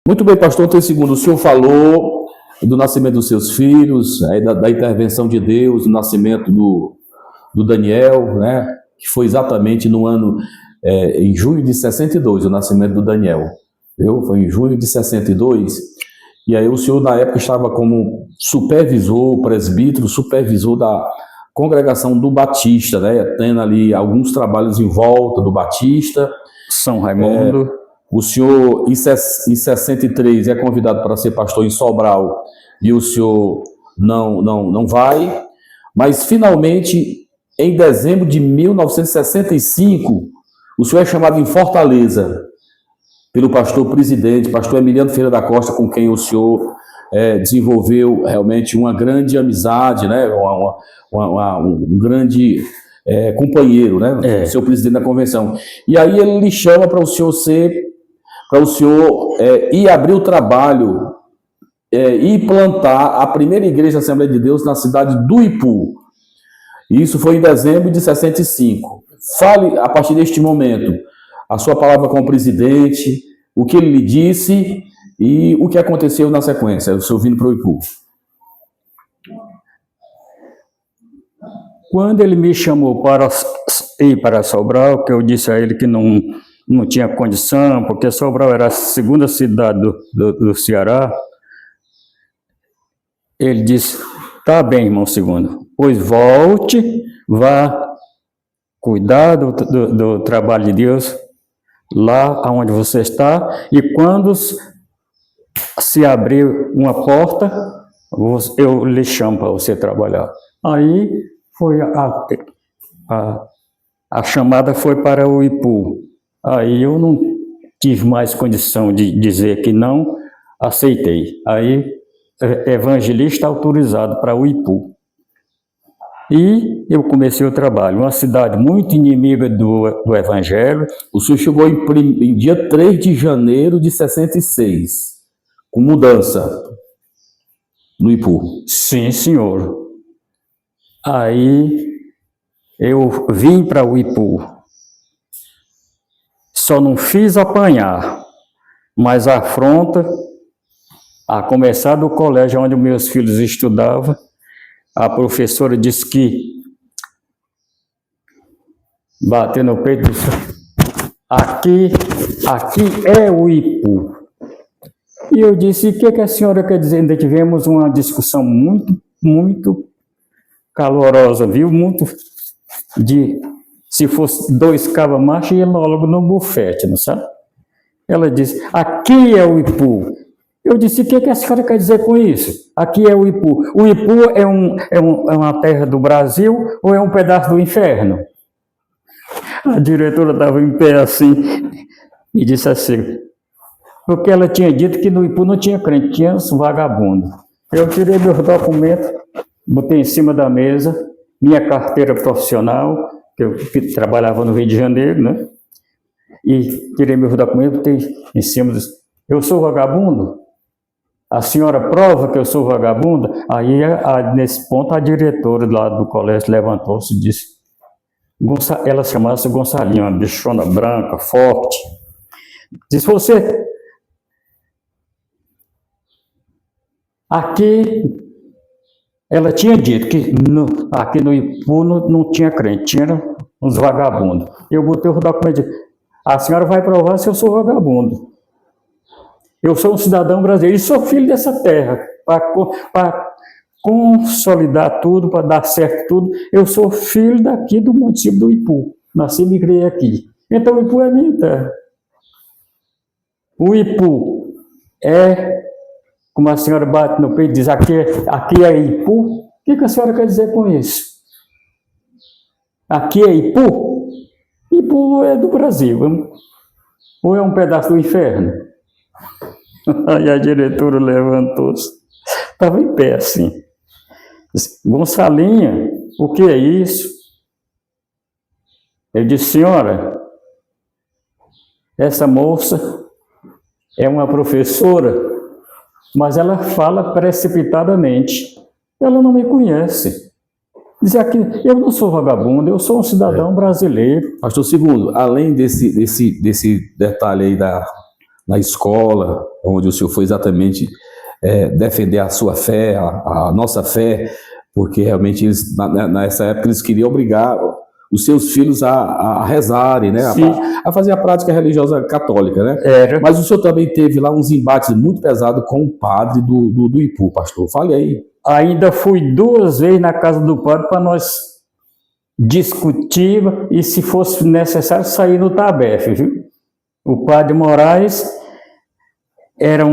Muito bem, pastor. Então, segundo o senhor falou do nascimento dos seus filhos, da intervenção de Deus, do nascimento do Daniel, né? Que foi exatamente no ano, em junho de 62, o nascimento do Daniel. Viu? Foi em junho de 62. E aí o senhor, na época, estava como supervisor, presbítero, supervisor da congregação do Batista, né? Tendo ali alguns trabalhos em volta do Batista. São Raimundo. O senhor, em 63, é convidado para ser pastor em Sobral, e o senhor não vai, mas finalmente, em dezembro de 1965, o senhor é chamado em Fortaleza, pelo pastor presidente, pastor Emiliano Ferreira da Costa, com quem o senhor desenvolveu realmente uma grande amizade, né? Um grande companheiro, né? Seu presidente da convenção. E aí ele lhe chama para o senhor ir abrir o trabalho e plantar a primeira igreja da Assembleia de Deus na cidade do Ipu. Isso foi em dezembro de 65. Fale, a partir deste momento, a sua palavra com o presidente, o que ele lhe disse e o que aconteceu na sequência, o senhor vindo para o Ipu. Quando ele me chamou para ir para Sobral, que eu disse a ele que não tinha condição, porque Sobral era a segunda cidade do Ceará, ele disse: tá bem, irmão segundo, pois volte, vá cuidar do trabalho de Deus lá onde você está, e quando se abrir uma porta, eu lhe chamo para você trabalhar. Aí foi a chamada foi para o Ipu. Aí eu não tive mais condição de dizer que não, aceitei. Aí, evangelista autorizado para o Ipu. E eu comecei o trabalho. Uma cidade muito inimiga do evangelho. O senhor chegou em dia 3 de janeiro de 66, com mudança no Ipu. Sim, senhor. Aí eu vim para o Ipu. Só não fiz apanhar, mas a afronta, a começar do colégio onde meus filhos estudavam, a professora disse que, bateu no peito, disse: aqui é o Ipu. E eu disse: o que a senhora quer dizer? Ainda tivemos uma discussão muito calorosa, viu? Muito de... Se fosse 2 cabas machos, ia logo no bufete, não sabe? Ela disse: aqui é o Ipu. Eu disse: o que a senhora quer dizer com isso? Aqui é o Ipu. O Ipu é uma terra do Brasil ou é um pedaço do inferno? A diretora estava em pé assim e disse assim, porque ela tinha dito que no Ipu não tinha crente, tinha uns vagabundos. Eu tirei meus documentos, botei em cima da mesa, minha carteira profissional, que eu trabalhava no Rio de Janeiro, né? E tirei meus documentos, botei em cima disso. Eu sou vagabundo? A senhora prova que eu sou vagabundo? Aí, nesse ponto, a diretora lá do colégio levantou-se e disse, ela chamava-se Gonçalinha, uma bichona branca, forte. Disse: você... Aqui... Ela tinha dito que aqui no Ipu não tinha crente, tinha uns vagabundos. Eu botei o documento e disse: a senhora vai provar se eu sou vagabundo. Eu sou um cidadão brasileiro e sou filho dessa terra. Para consolidar tudo, para dar certo tudo, eu sou filho daqui do município do Ipu. Nasci e me criei aqui. Então o Ipu é minha terra. O Ipu é... Como a senhora bate no peito e diz: aqui é Ipu, o que a senhora quer dizer com isso? Aqui é Ipu? Ipu é do Brasil, ou é um pedaço do inferno? Aí a diretora levantou-se, estava em pé assim. Disse: Gonçalinha, o que é isso? Eu disse: senhora, essa moça é uma professora, mas ela fala precipitadamente. Ela não me conhece. Diz aqui: eu não sou vagabundo, eu sou um cidadão brasileiro. Pastor Segundo, além desse detalhe aí na escola, onde o senhor foi exatamente defender a sua fé, a nossa fé, porque realmente eles, nessa época eles queriam obrigar os seus filhos a rezarem, né? A fazer a prática religiosa católica, né? Era. Mas o senhor também teve lá uns embates muito pesados com o padre do Ipu, pastor. Fale aí. Ainda fui 2 vezes na casa do padre para nós discutir e, se fosse necessário, sair no tabefe, viu? O padre Moraes era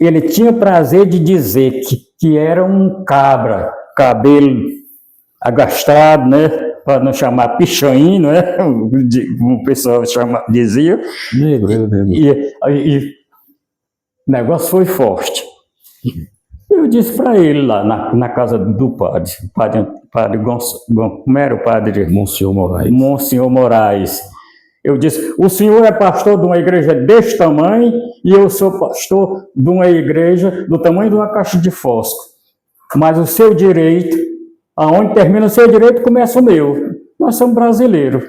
ele tinha prazer de dizer que era um cabra, cabelo agastado, né? Para não chamar pichain, né? O pessoal dizia. Negro. E o negócio foi forte. Eu disse para ele lá na casa do padre como era o padre? Monsenhor Moraes. Eu disse: o senhor é pastor de uma igreja deste tamanho e eu sou pastor de uma igreja do tamanho de uma caixa de fósforo. Mas o seu direito, aonde termina o seu direito, começa o meu. Nós somos brasileiros.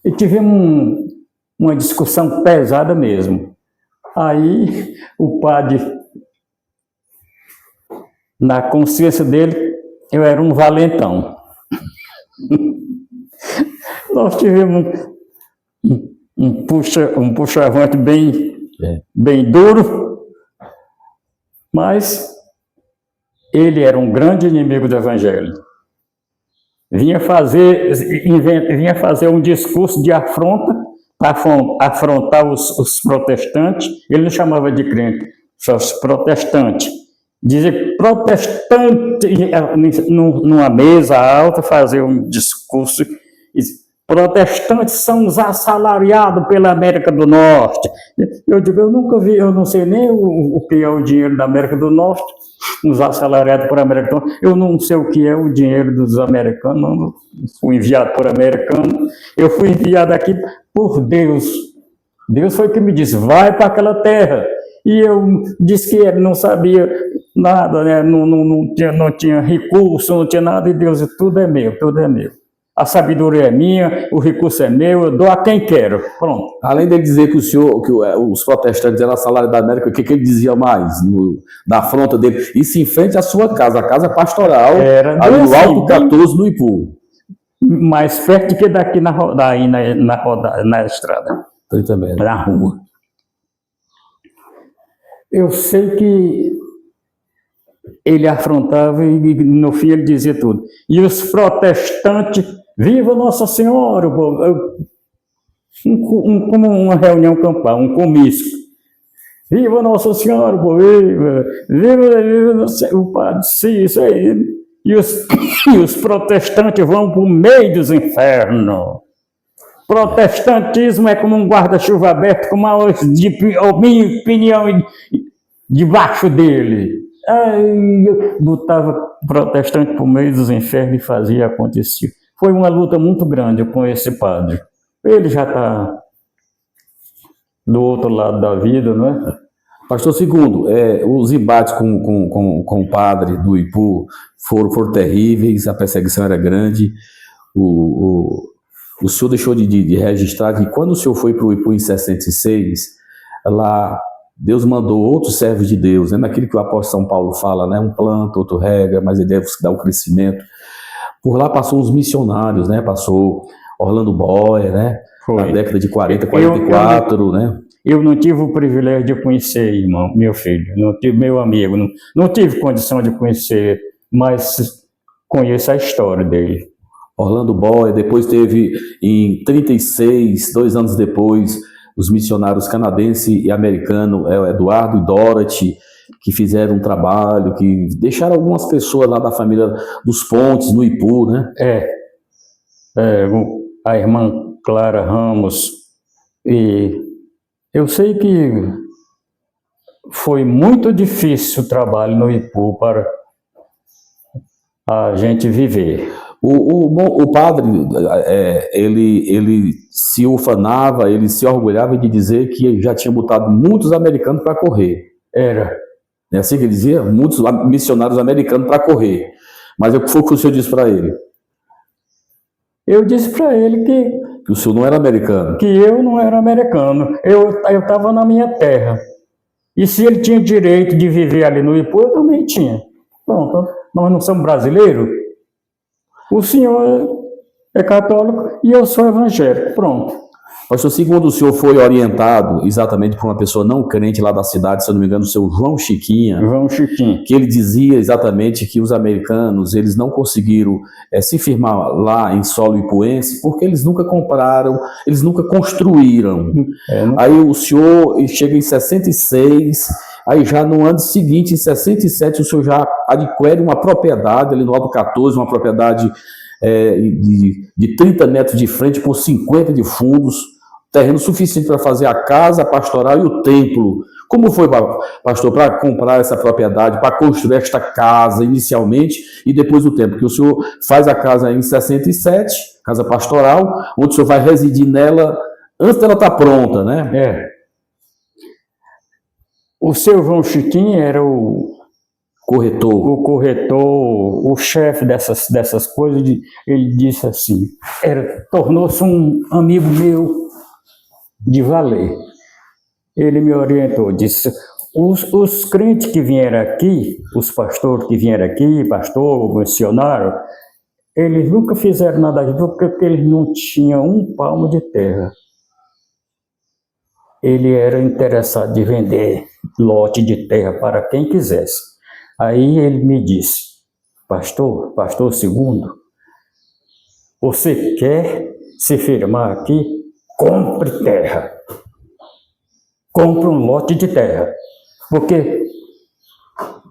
E tivemos uma discussão pesada mesmo. Aí o padre, na consciência dele, eu era um valentão. Nós tivemos um puxa-avante bem duro, mas ele era um grande inimigo do Evangelho. Vinha fazer um discurso de afronta para afrontar os protestantes. Ele não chamava de crente, só os protestantes. Dizia que protestante, numa mesa alta, fazer um discurso. Protestantes são os assalariados pela América do Norte. Eu digo: eu nunca vi, eu não sei nem o que é o dinheiro da América do Norte, os assalariados por América do Norte. Eu não sei o que é o dinheiro dos americanos, não fui enviado por americano. Eu fui enviado aqui por Deus. Deus foi que me disse: vai para aquela terra. E eu disse que ele não sabia nada, né? Não tinha recurso, não tinha nada, e Deus: tudo é meu, tudo é meu. A sabedoria é minha, o recurso é meu, eu dou a quem quero. Pronto. Além dele dizer que os protestantes eram salário da América, o que ele dizia mais na afronta dele? Isso em frente à sua casa, a casa pastoral, ali no Alto 14, no Ipu. Mais perto que daqui na estrada. Também. Na rua. Eu sei que ele afrontava e no fim ele dizia tudo. E os protestantes: viva Nossa Senhora! Como uma reunião campal, um comício. Viva Nossa Senhora! Viva o padre! Sim, isso aí. E os protestantes vão para o meio dos infernos. Protestantismo é como um guarda-chuva aberto com uma minha opinião debaixo dele. Aí eu botava protestante por meio dos infernos e fazia acontecer. Foi uma luta muito grande com esse padre. Ele já está do outro lado da vida, não é? Pastor Segundo, os embates com o padre do Ipu foram terríveis, a perseguição era grande. O senhor deixou de registrar que quando o senhor foi para o Ipu em 66, lá Deus mandou outros servos de Deus, né? Naquilo que o apóstolo São Paulo fala, né? Um planta, outro rega, mas ele deve dar o crescimento. Por lá passou os missionários, né? Passou Orlando Boyer, né? Foi. Na década de 40, 44, né? Eu não tive o privilégio de conhecer, irmão, meu filho, não tive meu amigo, não tive condição de conhecer, mas conheço a história dele. Orlando Boyer, depois teve em 36, 2 anos depois, os missionários canadense e americano, Eduardo e Dorothy, que fizeram um trabalho, que deixaram algumas pessoas lá da família dos Pontes, no Ipu, né? A irmã Clara Ramos, e eu sei que foi muito difícil o trabalho no Ipu para a gente viver. O padre, ele se ufanava, ele se orgulhava de dizer que já tinha botado muitos americanos para correr. Era. É assim que ele dizia? Muitos missionários americanos para correr. Mas o que foi que o senhor disse para ele? Eu disse para ele Que o senhor não era americano. Que eu não era americano, eu estava na minha terra. E se ele tinha direito de viver ali no Ipu, eu também tinha. Pronto, nós não somos brasileiros? O senhor é católico e eu sou evangélico, pronto. Pastor, segundo o senhor foi orientado exatamente por uma pessoa não crente lá da cidade, se eu não me engano, o seu João Chiquinha, que ele dizia exatamente que os americanos, eles não conseguiram se firmar lá em solo ipuense porque eles nunca compraram, eles nunca construíram. Aí o senhor chega em 66, aí já no ano seguinte, em 67, o senhor já adquire uma propriedade ali no Alto 14, uma propriedade de 30 metros de frente por 50 de fundos, terreno suficiente para fazer a casa pastoral e o templo. Como foi, pastor, para comprar essa propriedade, para construir esta casa inicialmente e depois o templo? Que o senhor faz a casa em 67, casa pastoral, onde o senhor vai residir nela antes dela estar pronta, né? O seu João Chiquinho era o corretor, o chefe dessas coisas. Ele disse assim, tornou-se um amigo meu de valer. Ele me orientou, disse, os crentes que vieram aqui, os pastores que vieram aqui, pastor, missionário, eles nunca fizeram nada disso porque eles não tinham um palmo de terra. Ele era interessado em vender lote de terra para quem quisesse. Aí ele me disse, pastor segundo, você quer se firmar aqui? Compre terra. Compre um lote de terra. Porque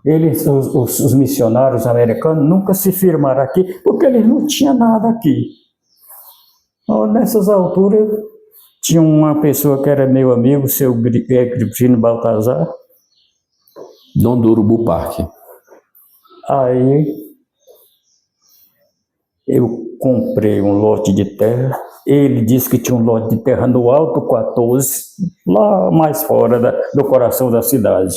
eles, os missionários americanos, nunca se firmaram aqui, porque eles não tinham nada aqui. Nessas alturas, tinha uma pessoa que era meu amigo, seu Gripino Baltazar, dono do Urubu Parque. Aí eu comprei um lote de terra. Ele disse que tinha um lote de terra no Alto 14, lá mais fora do coração da cidade,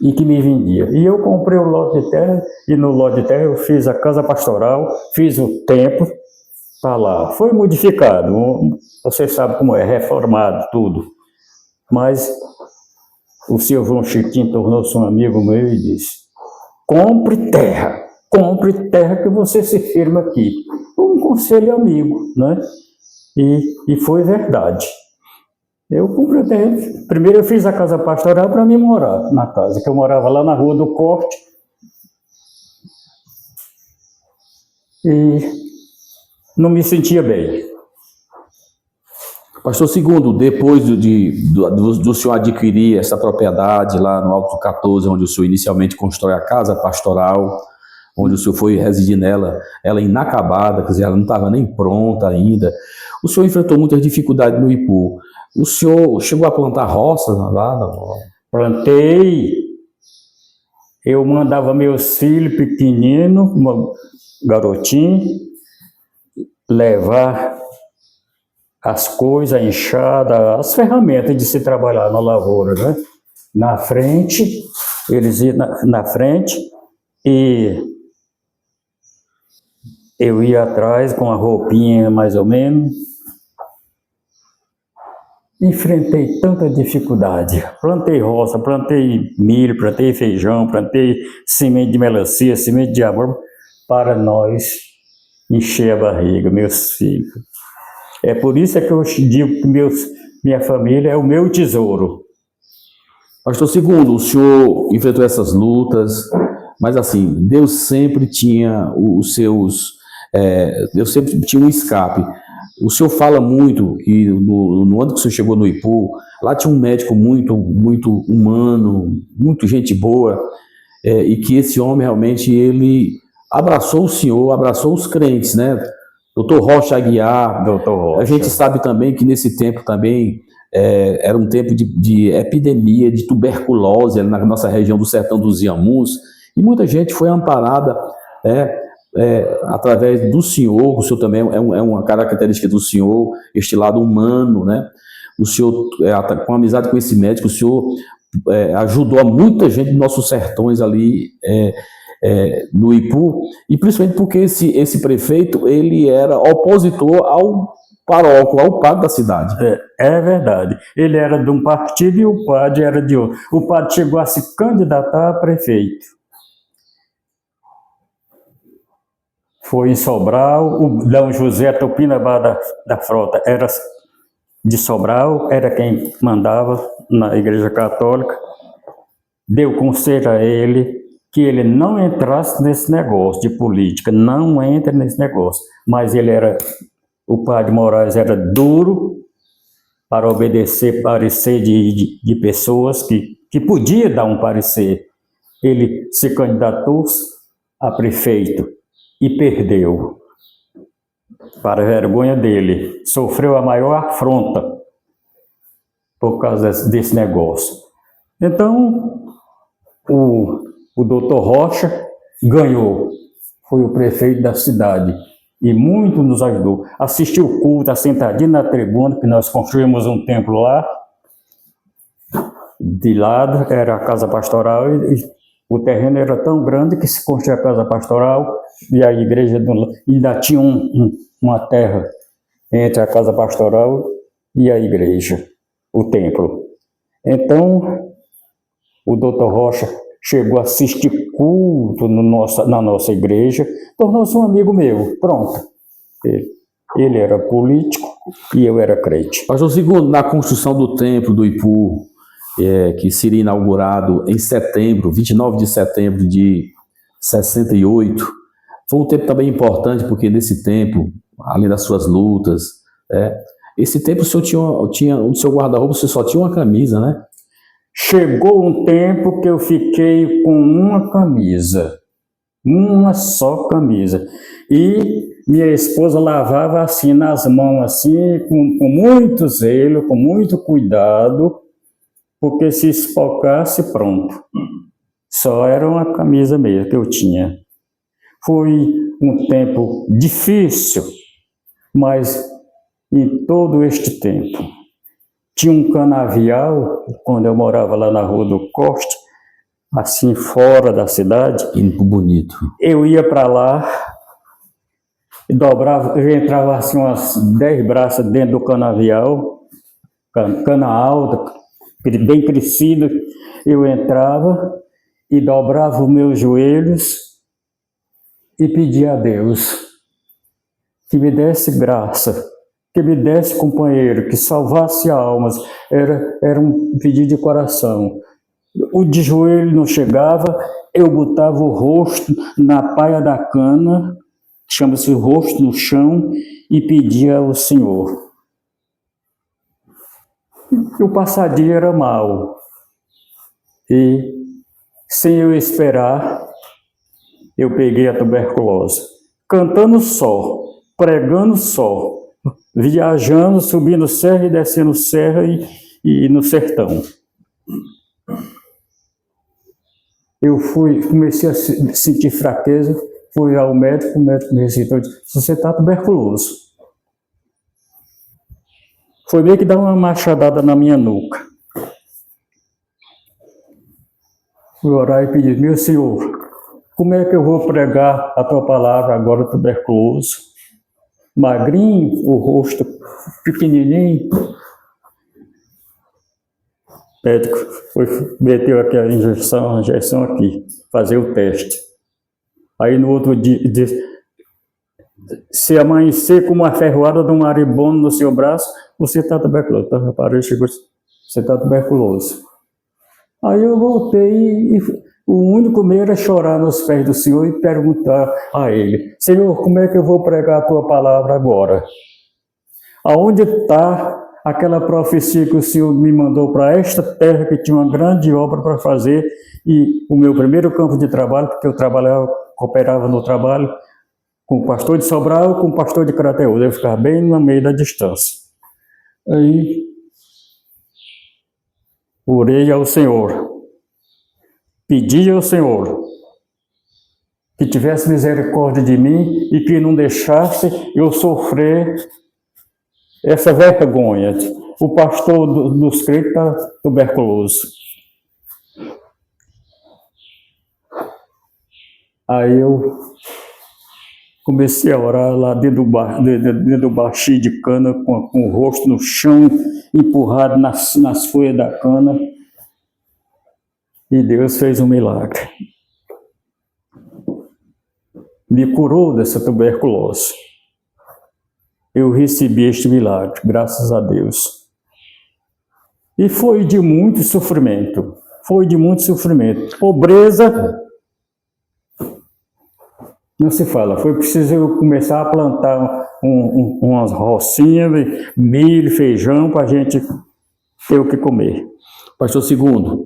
e que me vendia. E eu comprei o lote de terra, e no lote de terra eu fiz a casa pastoral, fiz o templo, tá lá. Foi modificado, você sabe como é, reformado tudo. Mas o senhor João Chiquinho tornou-se um amigo meu e disse, compre terra que você se firma aqui. Um conselho amigo, né? E foi verdade. Eu comprei terra. Primeiro eu fiz a casa pastoral para mim morar na casa, que eu morava lá na Rua do Corte. E não me sentia bem. Pastor, segundo, depois do senhor adquirir essa propriedade lá no Alto 14, onde o senhor inicialmente constrói a casa pastoral, onde o senhor foi residir nela, ela inacabada, quer dizer, ela não estava nem pronta ainda, o senhor enfrentou muitas dificuldades no Ipu. O senhor chegou a plantar roças lá? Plantei. Eu mandava meus filhos pequeninos, garotinho, levar as coisas, a enxada, as ferramentas de se trabalhar na lavoura, né? Na frente, eles iam na frente e eu ia atrás com a roupinha mais ou menos. Enfrentei tanta dificuldade. Plantei roça, plantei milho, plantei feijão, plantei semente de melancia, semente de amor, para nós encher a barriga, meus filhos. É por isso que eu digo que minha família é o meu tesouro. Pastor, segundo, o senhor enfrentou essas lutas, mas assim, Deus sempre tinha Deus sempre tinha um escape. O senhor fala muito que no ano que o senhor chegou no Ipu, lá tinha um médico muito humano, muito gente boa, e que esse homem realmente, ele abraçou o senhor, abraçou os crentes, né? Doutor Rocha Aguiar. Doutor Rocha. A gente sabe também que nesse tempo também era um tempo de epidemia de tuberculose na nossa região do Sertão dos Inhamuns, e muita gente foi amparada através do senhor. O senhor também é uma característica do senhor, este lado humano, né? O senhor, com amizade com esse médico, o senhor ajudou a muita gente dos nossos sertões ali, no Ipu, e principalmente porque esse prefeito, ele era opositor ao paróquio, ao padre da cidade. É verdade. Ele era de um partido e o padre era de outro. O padre chegou a se candidatar a prefeito. Foi em Sobral, o D. José Tupinambá da Frota era de Sobral, era quem mandava na Igreja Católica. Deu conselho a ele que ele não entrasse nesse negócio de política, não entre nesse negócio. Mas o padre Moraes era duro para obedecer parecer de pessoas que podia dar um parecer. Ele se candidatou a prefeito e perdeu. Para a vergonha dele, sofreu a maior afronta por causa desse negócio. Então, o doutor Rocha ganhou, foi o prefeito da cidade e muito nos ajudou. Assistiu o culto, sentadinho na tribuna, que nós construímos um templo lá, de lado era a casa pastoral e o terreno era tão grande que se construiu a casa pastoral e a igreja ainda tinha uma terra entre a casa pastoral e a igreja, o templo. Então, o doutor Rocha chegou a assistir culto na nossa igreja, tornou-se um amigo meu, pronto. Ele era político e eu era crente. Pastor Segundo, na construção do templo do Ipu, que seria inaugurado em setembro, 29 de setembro de 68, foi um tempo também importante, porque nesse tempo, além das suas lutas, esse tempo o senhor tinha no seu guarda-roupa, você só tinha uma camisa, né? Chegou um tempo que eu fiquei com uma camisa, uma só camisa, e minha esposa lavava assim nas mãos, assim, com muito zelo, com muito cuidado, porque se espocasse, pronto. Só era uma camisa mesmo que eu tinha. Foi um tempo difícil, mas em todo este tempo, tinha um canavial, quando eu morava lá na Rua do Coste, assim fora da cidade. Indo bonito. Eu ia para lá, e dobrava, eu entrava assim umas 10 braças dentro do canavial, cana alta, bem crescida, eu entrava e dobrava os meus joelhos e pedia a Deus que me desse graça, que me desse companheiro, que salvasse almas. Era um pedido de coração. O de joelho não chegava, eu botava o rosto na paia da cana, chama-se o rosto no chão, e pedia ao Senhor. O passadio era mau. E, sem eu esperar, eu peguei a tuberculose. Cantando só, pregando só, viajando, subindo serra e descendo serra e no sertão. Eu comecei a sentir fraqueza, fui ao médico, o médico me receitou e disse: você está tuberculoso. Foi meio que dar uma machadada na minha nuca. Fui orar e pedir: meu Senhor, como é que eu vou pregar a tua palavra agora tuberculoso? Magrinho, o rosto pequenininho. O médico meteu aqui a injeção aqui, fazer o teste. Aí no outro dia, disse: se amanhecer com uma ferroada de um maribondo no seu braço, você está tuberculoso. Então, parei, chegou, você está tuberculoso. Aí eu voltei e o único meio era chorar nos pés do Senhor e perguntar a Ele: Senhor, como é que eu vou pregar a tua palavra agora? Aonde está aquela profecia que o Senhor me mandou para esta terra, que tinha uma grande obra para fazer, e o meu primeiro campo de trabalho, porque eu cooperava no trabalho com o pastor de Sobral, com o pastor de Crateús, eu ficava bem no meio da distância. Aí, orei ao Senhor, pedi ao Senhor que tivesse misericórdia de mim e que não deixasse eu sofrer essa vergonha. O pastor dos crentes está tuberculoso. Aí eu Comecei a orar lá dentro do baixio de cana, com o rosto no chão, empurrado nas folhas da cana. E Deus fez um milagre. Me curou dessa tuberculose. Eu recebi este milagre, graças a Deus. E foi de muito sofrimento. Foi de muito sofrimento. Pobreza, não se fala. Foi preciso eu começar a plantar umas rocinhas, milho, feijão, para a gente ter o que comer. Pastor Segundo,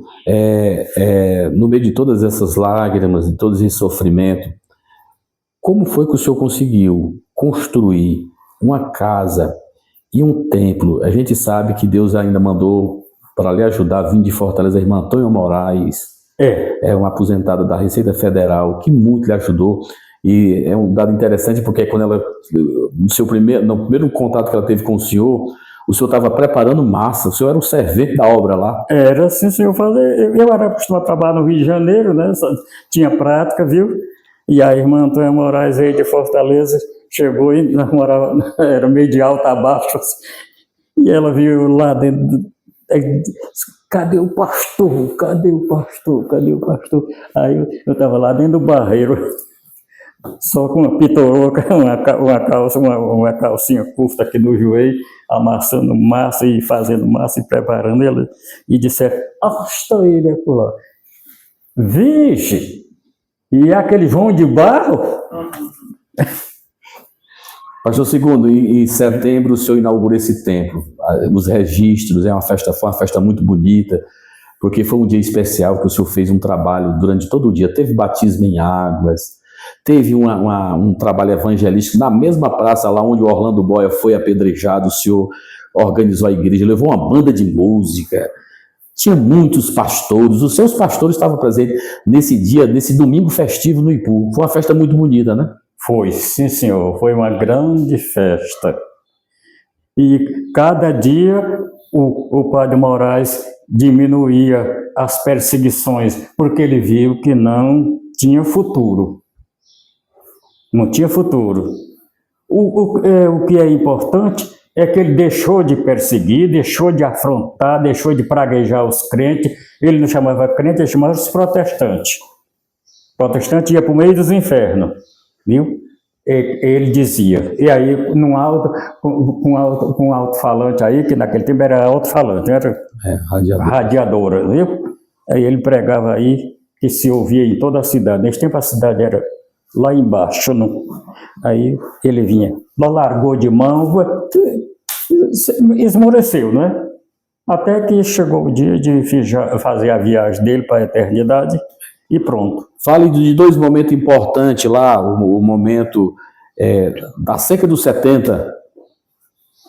no meio de todas essas lágrimas, de todo esse sofrimento, como foi que o senhor conseguiu construir uma casa e um templo? A gente sabe que Deus ainda mandou para lhe ajudar, vir de Fortaleza, a irmã Antônia Moraes, é uma aposentada da Receita Federal, que muito lhe ajudou. E é um dado interessante, porque quando ela, no primeiro contato que ela teve com o senhor estava preparando massa, o senhor era um servente da obra lá. Era assim, senhor. Eu era acostumado a trabalhar no Rio de Janeiro, né? Tinha prática, viu? E a irmã Antônia Moraes aí de Fortaleza chegou e morava, era meio de alto a baixo, assim, e ela viu lá dentro, cadê o pastor? Cadê o pastor? Cadê o pastor? Aí eu estava lá dentro do barreiro, só com uma pitoroca, uma calcinha curta aqui no joelho, amassando massa e fazendo massa e preparando ela. E disseram, estou ele lá. Vixe! E aquele João de Barro? Pastor Segundo, em setembro o senhor inaugurou esse templo, os registros, foi uma festa muito bonita, porque foi um dia especial que o senhor fez um trabalho durante todo o dia, teve batismo em águas, teve um trabalho evangelístico na mesma praça lá onde o Orlando Boia foi apedrejado, o senhor organizou a igreja, levou uma banda de música, tinha muitos pastores, os seus pastores estavam presentes nesse dia, nesse domingo festivo no Ipu. Foi uma festa muito bonita, né? Foi, sim senhor, foi uma grande festa. E cada dia o padre Moraes diminuía as perseguições, porque ele viu que não tinha futuro. Não tinha futuro. O que é importante é que ele deixou de perseguir, deixou de afrontar, deixou de praguejar os crentes. Ele não chamava crente, ele chamava os protestantes. Protestante ia para o meio dos infernos, viu? Ele dizia. E aí, com alto-falante aí, que naquele tempo era alto-falante, era radiadora, viu? Aí ele pregava aí, que se ouvia em toda a cidade. Nesse tempo a cidade era lá embaixo, não? Aí ele vinha, largou de mão, esmoreceu, né? Até que chegou o dia de fazer a viagem dele para a eternidade e pronto. Fale de dois momentos importantes lá, o momento da seca dos 70.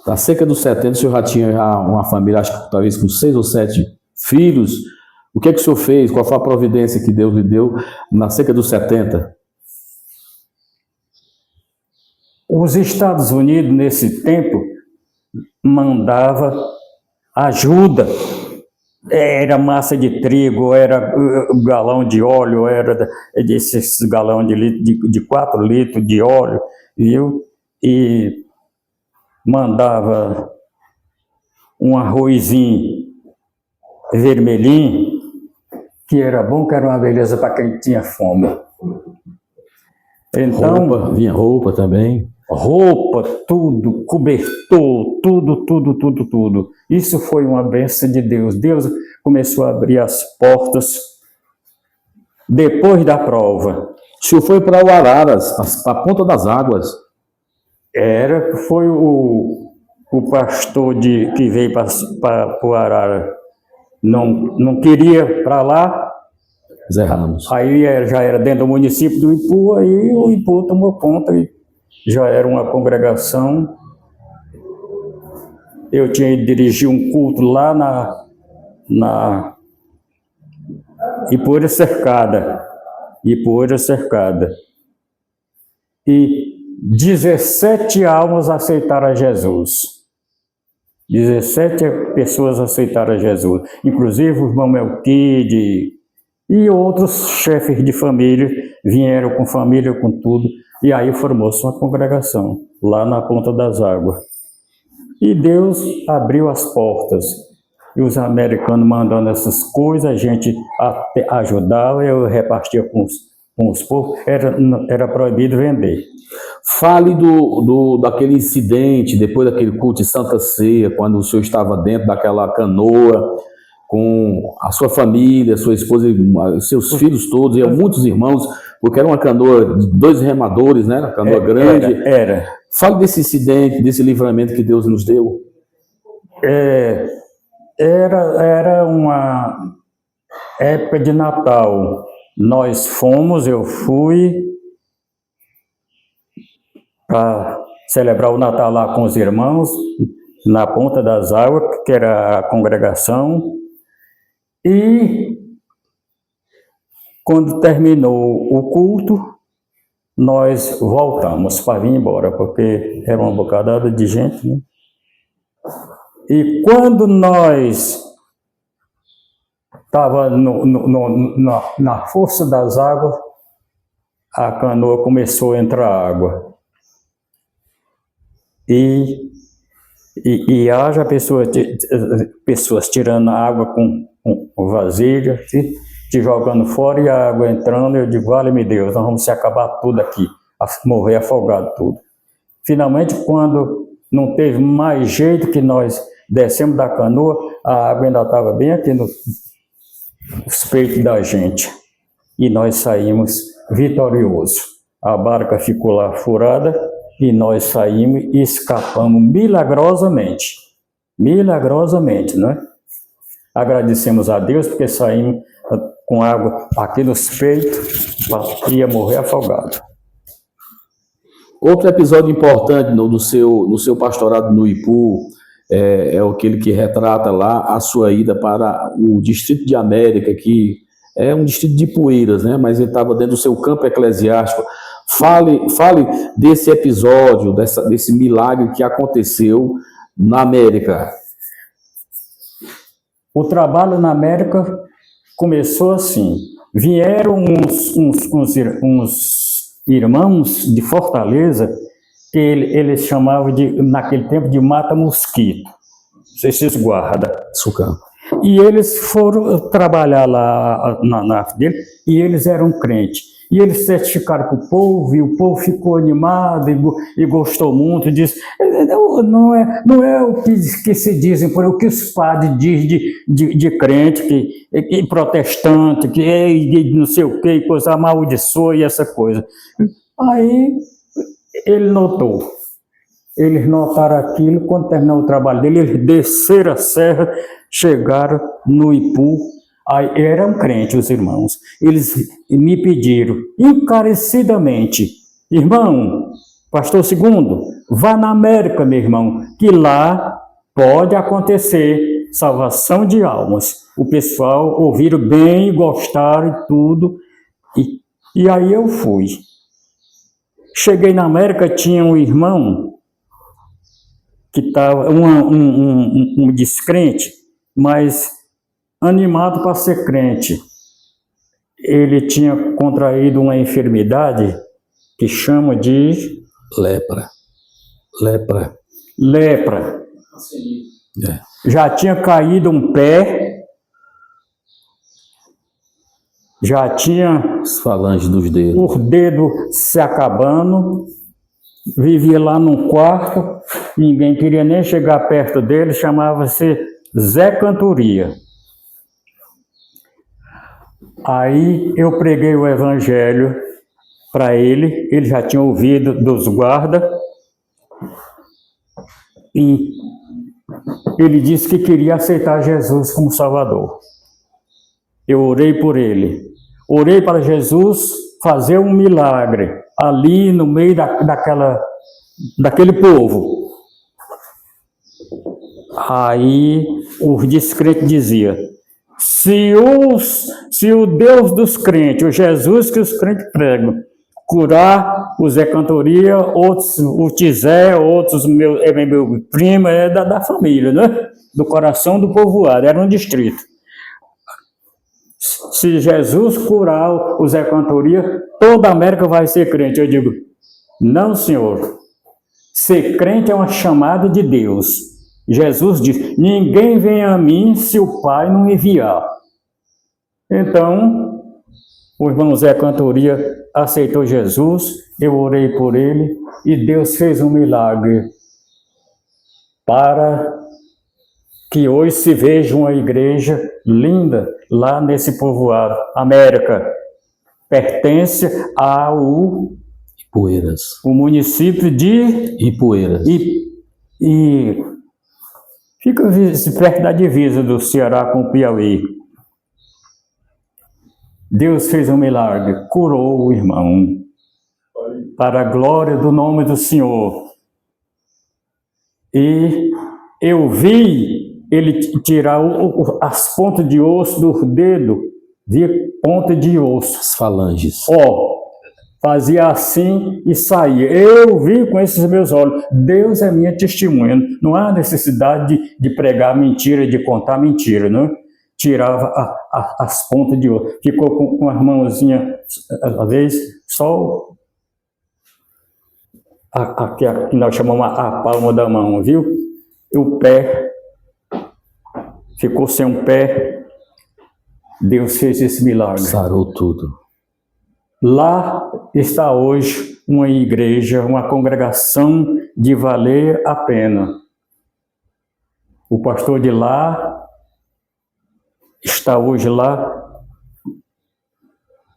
Da seca dos 70, o senhor já tinha uma família, acho que talvez com 6 ou 7 filhos. O que é que o senhor fez? Qual foi a providência que Deus lhe deu na seca dos 70? Os Estados Unidos, nesse tempo, mandava ajuda. Era massa de trigo, era galão de óleo, era desses galão de 4 litros de óleo, viu? E mandava um arrozinho vermelhinho, que era bom, que era uma beleza para quem tinha fome. Então, vinha roupa também. Roupa, tudo, cobertor, tudo. Isso foi uma bênção de Deus. Deus começou a abrir as portas depois da prova. O senhor foi para o Araras, a ponta das águas. Foi o pastor que veio para o Arara. Não queria para lá. Zé Ramos. Aí já era dentro do município do Ipu, aí o Ipu tomou conta e já era uma congregação. Eu tinha ido dirigir um culto lá na Ipueira Cercada. E 17 almas aceitaram a Jesus. 17 pessoas aceitaram a Jesus. Inclusive o irmão Melquide, E outros chefes de família vieram com família, com tudo, e aí formou-se uma congregação, lá na Ponta das Águas. E Deus abriu as portas, e os americanos mandando essas coisas, a gente ajudava, eu repartia com os povos, era proibido vender. Fale daquele incidente, depois daquele culto de Santa Ceia, quando o senhor estava dentro daquela canoa, com a sua família, sua esposa, seus filhos todos, e muitos irmãos, porque era uma canoa de 2 remadores, né? Uma canoa grande. Era. Fale desse incidente, desse livramento que Deus nos deu. Era uma época de Natal. Eu fui para celebrar o Natal lá com os irmãos, na Ponta das Águas, que era a congregação. E quando terminou o culto, nós voltamos para vir embora, porque era uma bocadada de gente, né? E quando nós estava na força das águas, a canoa começou a entrar água. E haja pessoas tirando a água com vasilha, te jogando fora e a água entrando. Eu digo, vale-me Deus, nós vamos se acabar tudo aqui, morrer afogado tudo. Finalmente, quando não teve mais jeito, que nós descemos da canoa, a água ainda estava bem aqui nos peitos da gente. E nós saímos vitoriosos. A barca ficou lá furada e nós saímos e escapamos milagrosamente. Milagrosamente, né? Agradecemos a Deus porque saímos com água aqui nos peitos, ia morrer afogado. Outro episódio importante no seu pastorado no Ipu é aquele que retrata lá a sua ida para o Distrito de América, que é um distrito de Poeiras, né? Mas ele estava dentro do seu campo eclesiástico. Fale desse episódio, desse milagre que aconteceu na América. O trabalho na América começou assim. Vieram uns irmãos de Fortaleza, que eles chamavam naquele tempo de mata-mosquito. Vocês guardam. Sucam. E eles foram trabalhar lá na dele, e eles eram crentes. E eles certificaram para o povo, e o povo ficou animado e gostou muito. Disse, não é o que se dizem, por o que os padres dizem de crente, que protestante, que não sei o que, coisa amaldiçoa e essa coisa. Aí eles notaram aquilo. Quando terminou o trabalho dele, eles desceram a serra, chegaram no Ipu. Aí eram crentes, os irmãos. Eles me pediram encarecidamente, irmão, pastor Segundo, vá na América, meu irmão, que lá pode acontecer salvação de almas. O pessoal ouviram bem, gostaram e tudo. E aí eu fui. Cheguei na América, tinha um irmão que estava, um descrente, mas animado para ser crente. Ele tinha contraído uma enfermidade que chama de lepra. Já tinha caído um pé, já tinha as falanges dos dedos, o dedo se acabando. Vivia lá num quarto, ninguém queria nem chegar perto dele, chamava-se Zé Cantoria. Aí eu preguei o evangelho para ele já tinha ouvido dos guardas, e ele disse que queria aceitar Jesus como Salvador. Eu orei por ele, orei para Jesus fazer um milagre ali no meio daquele povo. Aí o descrente dizia, se o Deus dos crentes, o Jesus que os crentes pregam, curar o Zé Cantoria, outros, o Tizé, outros, meu primo, da família, né? Do coração do povoado, era um distrito. Se Jesus curar o Zé Cantoria, toda a América vai ser crente. Eu digo, não, senhor. Ser crente é uma chamada de Deus. Jesus diz, ninguém vem a mim se o Pai não enviar. Então, o irmão Zé Cantoria aceitou Jesus, eu orei por ele e Deus fez um milagre para que hoje se veja uma igreja linda lá nesse povoado. América pertence ao Ipueiras. O município de Ipueiras. E fica perto da divisa do Ceará com o Piauí. Deus fez um milagre, curou o irmão, para a glória do nome do Senhor. E eu vi ele tirar as pontas de osso do dedo, via ponta de osso. As falanges. Fazia assim e saía. Eu vi com esses meus olhos. Deus é minha testemunha. Não há necessidade de pregar mentira, de contar mentira, não? Tirava as pontas de osso. Ficou com as mãozinhas, às vezes, só que nós chamamos a palma da mão, viu? E o pé ficou sem um pé. Deus fez esse milagre. Sarou tudo. Lá está hoje uma igreja, uma congregação de valer a pena. O pastor de lá está hoje lá.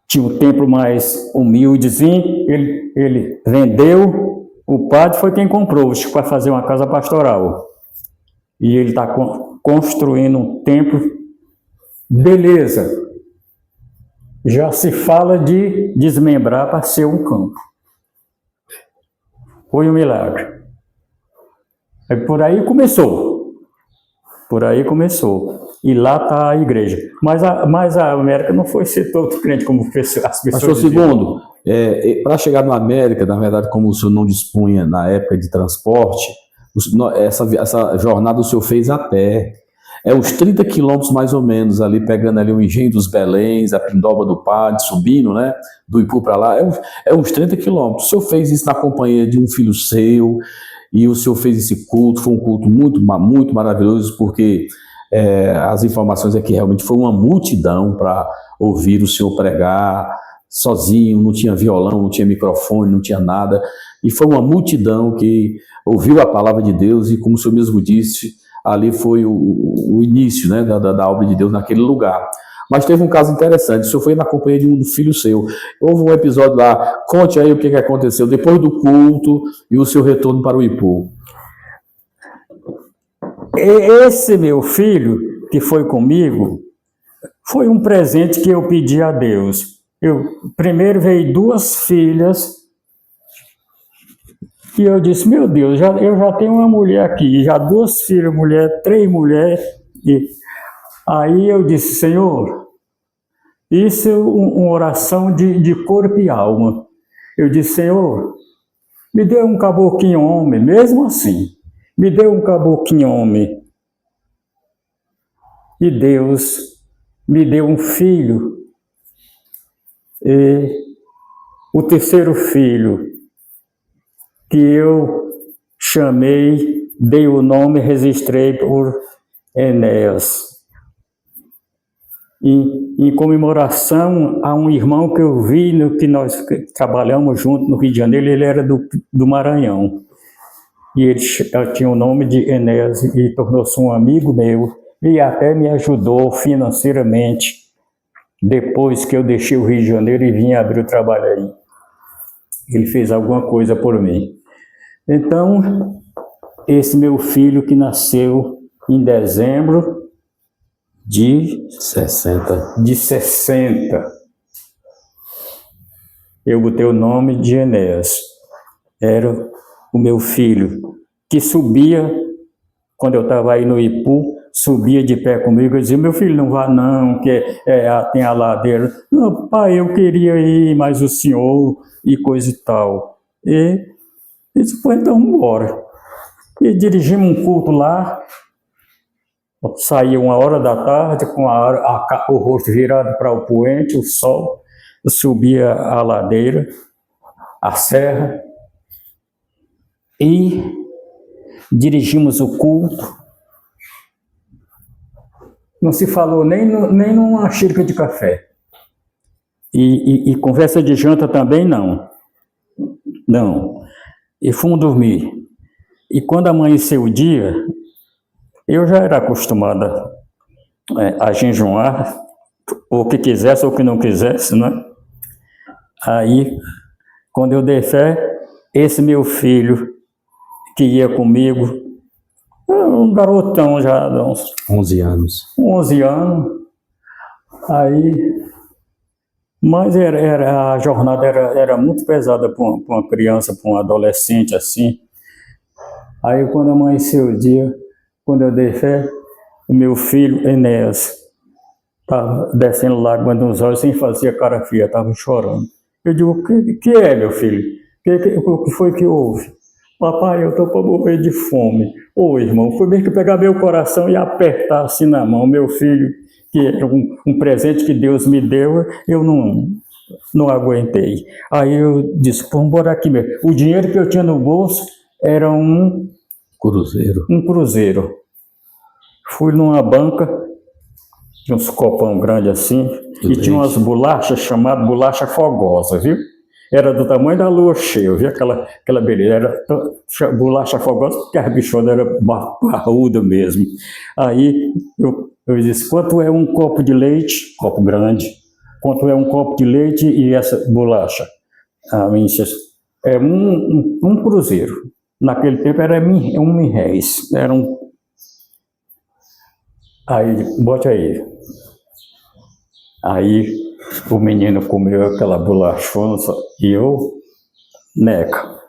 Tinha um templo mais humildezinho, ele vendeu, o padre foi quem comprou para fazer uma casa pastoral. E ele está construindo um templo, beleza. Já se fala de desmembrar para ser um campo. Foi um milagre. Por aí começou. E lá está a igreja. Mas a América não foi ser todo crente como as pessoas Pastor Segundo, para chegar na América, na verdade, como o senhor não dispunha na época de transporte, essa jornada o senhor fez a pé. É uns 30 quilômetros mais ou menos, ali pegando ali o Engenho dos Beléns, a Pindoba do Padre, subindo, né, do Ipu para lá, é uns 30 quilômetros. O senhor fez isso na companhia de um filho seu, e o senhor fez esse culto, foi um culto muito, muito maravilhoso, porque as informações é que realmente foi uma multidão para ouvir o senhor pregar, sozinho, não tinha violão, não tinha microfone, não tinha nada, e foi uma multidão que ouviu a palavra de Deus, e como o senhor mesmo disse, ali foi o início, né, da obra de Deus naquele lugar. Mas teve um caso interessante, o senhor foi na companhia de um filho seu. Houve um episódio lá, conte aí o que aconteceu depois do culto e o seu retorno para o Ipu. Esse meu filho, que foi comigo, foi um presente que eu pedi a Deus. Primeiro veio 2 filhas, e eu disse, meu Deus, eu já tenho uma mulher aqui, já 2 filhas, 3 mulheres. E aí eu disse, Senhor, isso é uma oração de corpo e alma. Eu disse, Senhor, me dê um caboclinho homem, mesmo assim, me dê um caboclinho homem. E Deus me deu um filho. E o terceiro filho, que eu chamei, dei o nome, registrei por Enéas. Em comemoração a um irmão que eu vi, que nós trabalhamos junto no Rio de Janeiro, ele era do Maranhão. E ele tinha o nome de Enéas e tornou-se um amigo meu e até me ajudou financeiramente depois que eu deixei o Rio de Janeiro e vim abrir o trabalho aí. Ele fez alguma coisa por mim. Então, esse meu filho que nasceu em dezembro de 60. Eu botei o nome de Enéas. Era o meu filho, que subia, quando eu estava aí no Ipu, subia de pé comigo e dizia, meu filho, não vá não, que tem a ladeira. Não, pai, eu queria ir, mas o senhor, e coisa e tal. E disse, pô, então vamos embora. E dirigimos um culto lá, Saía 1 hora da tarde com o rosto virado para o poente, o sol, subia a ladeira, a serra, e dirigimos o culto. Não se falou nem numa xícara de café. E conversa de janta também não. Não. E fomos dormir. E quando amanheceu o dia, eu já era acostumada a jejuar, ou o que quisesse ou o que não quisesse, né? Aí, quando eu dei fé, esse meu filho que ia comigo, um garotão já, uns 11 anos. 11 anos, aí, mas a jornada era muito pesada para uma criança, para um adolescente assim. Aí quando amanheceu o dia, quando eu dei fé, o meu filho, Enéas, estava descendo lágrimas nos olhos sem fazer cara feia, estava chorando. Eu digo, o que é, meu filho? O que foi que houve? Papai, eu estou para morrer de fome. Ô, irmão, foi mesmo que pegar meu coração e apertar assim na mão. Meu filho, que era um presente que Deus me deu, eu não aguentei. Aí eu disse, vamos embora aqui mesmo. O dinheiro que eu tinha no bolso era um cruzeiro. Fui numa banca, tinha uns copão grandes assim, e tinha umas bolachas chamadas bolacha fogosa, viu? Era do tamanho da lua cheia, viu? Aquela beleza. Era bolacha fogosa, porque a bichona era barruda mesmo. Aí eu disse, quanto é um copo de leite, copo grande, quanto é um copo de leite e essa bolacha? A minha disse, é um cruzeiro. Naquele tempo era R$1.000. Era um... Aí, bote aí. Aí o menino comeu aquela bolachona e eu, neca.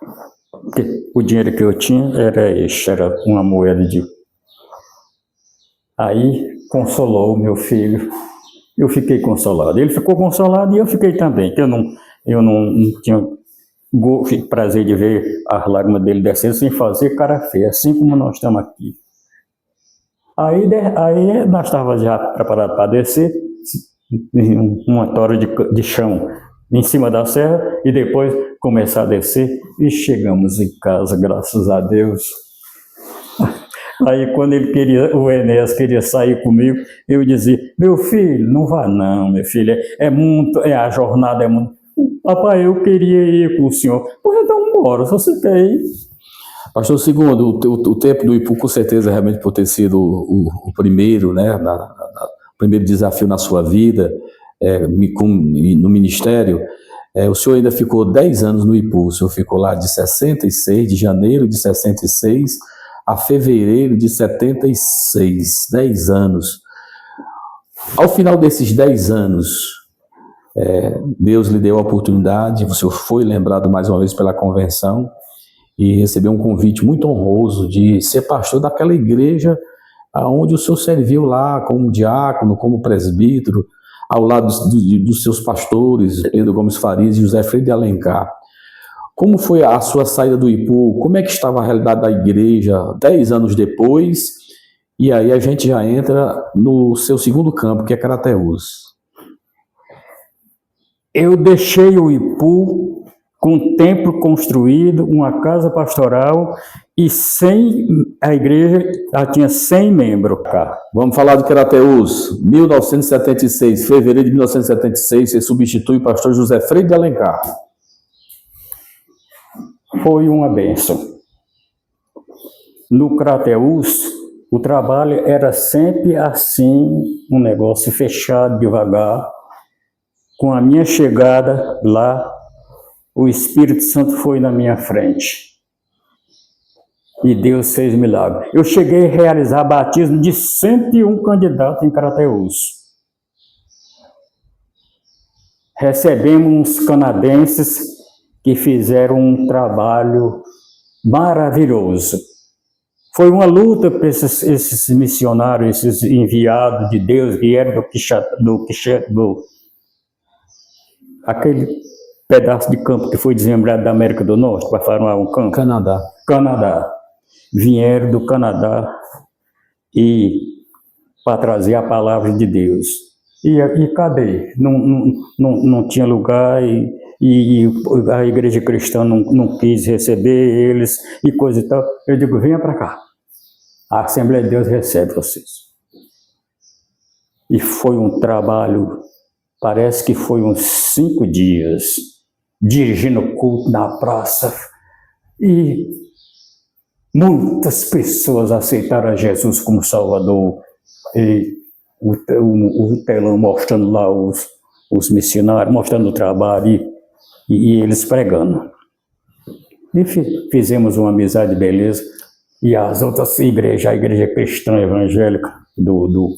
Porque o dinheiro que eu tinha era uma moeda de... Aí consolou o meu filho. Eu fiquei consolado. Ele ficou consolado e eu fiquei também. Que eu não tinha prazer de ver as lágrimas dele descendo sem fazer cara feia, assim como nós estamos aqui. Aí nós estávamos já preparados para descer, uma tora de chão em cima da serra, e depois começar a descer, e chegamos em casa, graças a Deus. Aí quando o Enéas queria sair comigo, eu dizia, meu filho, não vá não, meu filho, a jornada é muito... Papai, eu queria ir com o senhor. Pois então, bora, se você quer ir. Pastor Segundo, o tempo do Ipu, com certeza, realmente por ter sido o primeiro, né, o primeiro desafio na sua vida, no ministério, o senhor ainda ficou 10 anos no Ipu. O senhor ficou lá de janeiro de 66 a fevereiro de 76, 10 anos. Ao final desses 10 anos, Deus lhe deu a oportunidade, você foi lembrado mais uma vez pela convenção e recebeu um convite muito honroso de ser pastor daquela igreja onde o senhor serviu lá como diácono, como presbítero, ao lado dos seus pastores, Pedro Gomes Farias e José Freire de Alencar. Como foi a sua saída do Ipu? Como é que estava a realidade da igreja 10 anos depois? E aí a gente já entra no seu segundo campo, que é Crateús. Eu deixei o Ipu com um templo construído, uma casa pastoral, e a igreja já tinha 100 membros. Vamos falar de Crateús. 1976, fevereiro de 1976, você substitui o pastor José Freire de Alencar. Foi uma bênção. No Crateús, o trabalho era sempre assim, um negócio fechado, devagar. Com a minha chegada lá, o Espírito Santo foi na minha frente. E Deus fez milagre. Eu cheguei a realizar batismo de 101 candidatos em Crateús. Recebemos uns canadenses que fizeram um trabalho maravilhoso. Foi uma luta para esses missionários, esses enviados de Deus, que eram aquele pedaço de campo que foi desmembrado da América do Norte para formar um campo. Canadá. Vieram do Canadá e para trazer a palavra de Deus. E cadê? Não tinha lugar e a igreja cristã não quis receber eles e coisa e tal. Eu digo, venha para cá. A Assembleia de Deus recebe vocês. E foi um trabalho, parece que foi uns 5 dias, dirigindo o culto na praça. E muitas pessoas aceitaram a Jesus como Salvador. E o telão mostrando lá os missionários, mostrando o trabalho e eles pregando. E fizemos uma amizade, beleza. E as outras igrejas, a igreja cristã evangélica do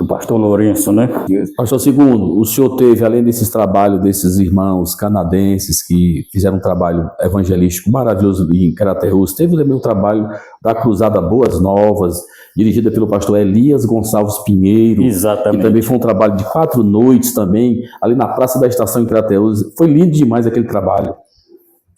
pastor Lourenço, né? Pastor Segundo, o senhor teve, além desses trabalhos desses irmãos canadenses que fizeram um trabalho evangelístico maravilhoso em Crateús, teve também o trabalho da Cruzada Boas Novas, dirigida pelo pastor Elias Gonçalves Pinheiro. Exatamente. Que também foi um trabalho de 4 noites também, ali na Praça da Estação em Crateús. Foi lindo demais aquele trabalho.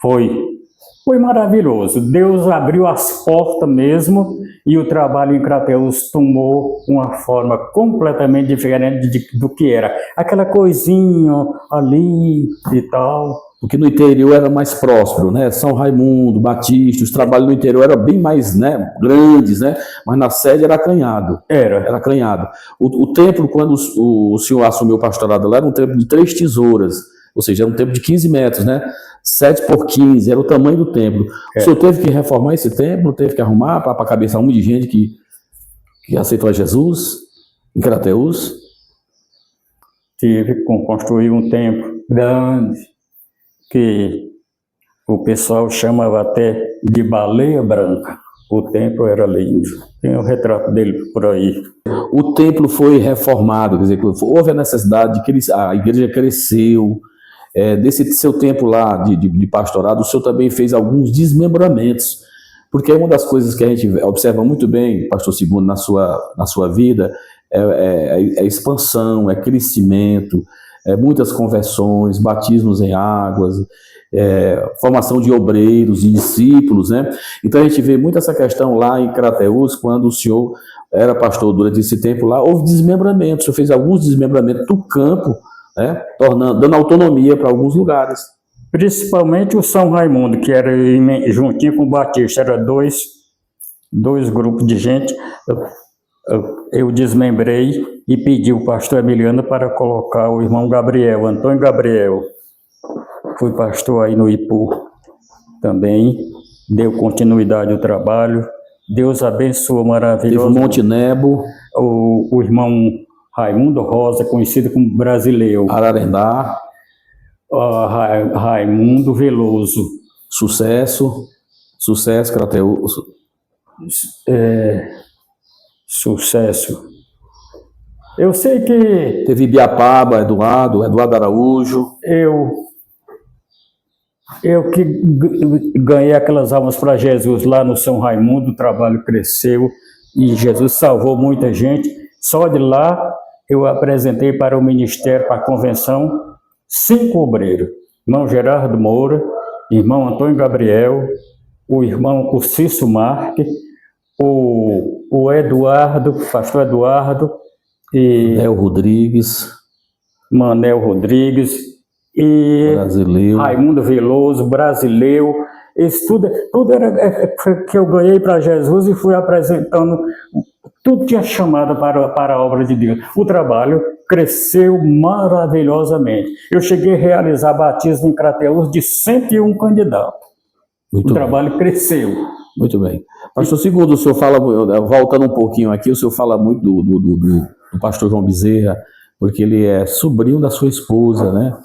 Foi maravilhoso. Deus abriu as portas mesmo e o trabalho em Crateús tomou uma forma completamente diferente do que era. Aquela coisinha ali e tal. Porque no interior era mais próspero, né? São Raimundo, Batista, os trabalhos no interior eram bem mais, né, grandes, né? Mas na sede era acanhado. Era acanhado. O templo, quando o senhor assumiu o pastorado lá, era um templo de 3 tesouras. Ou seja, era um templo de 15 metros, né? 7 por 15, era o tamanho do templo. O senhor teve que reformar esse templo, teve que arrumar para cabeça um monte de gente que aceitou a Jesus em Crateús? Tive que construir um templo grande, que o pessoal chamava até de Baleia Branca. O templo era lindo. Tem o retrato dele por aí. O templo foi reformado, quer dizer, houve a necessidade de a igreja cresceu. Desse seu tempo lá de pastorado, o senhor também fez alguns desmembramentos, porque uma das coisas que a gente observa muito bem, pastor Segundo, na sua vida, é expansão, é crescimento, muitas conversões, batismos em águas, formação de obreiros e discípulos, né? Então a gente vê muito essa questão lá em Crateús, quando o senhor era pastor durante esse tempo lá, houve desmembramentos, o senhor fez alguns desmembramentos do campo, né, dando autonomia para alguns lugares. Principalmente o São Raimundo, que era juntinho com o Batista, era dois grupos de gente. Eu desmembrei e pedi o pastor Emiliano para colocar o irmão Gabriel, Antônio Gabriel. Fui pastor aí no Ipu também, deu continuidade ao trabalho. Deus abençoou maravilhoso. Teve o Monte Nebo. O irmão Raimundo Rosa, conhecido como Brasileiro. Ararendá. Raimundo Veloso. Sucesso, Crateús. Sucesso. Eu sei que... Teve Ibiapaba, Eduardo Araújo. Eu que ganhei aquelas almas para Jesus lá no São Raimundo, o trabalho cresceu e Jesus salvou muita gente. Só de lá eu apresentei para o ministério, para a convenção, 5 obreiros. Irmão Gerardo Moura, irmão Antônio Gabriel, o Cício Marques, o Eduardo, pastor Eduardo, e Manel Rodrigues, e Brasileiro. Raimundo Veloso, Brasileiro. Isso tudo era que eu ganhei para Jesus e fui apresentando. Tudo tinha chamado para a obra de Deus. O trabalho cresceu maravilhosamente. Eu cheguei a realizar batismo em Crateús de 101 candidatos. O trabalho cresceu. Muito bem. Pastor Segundo, o senhor fala, voltando um pouquinho aqui, o senhor fala muito do pastor João Bezerra, porque ele é sobrinho da sua esposa, né?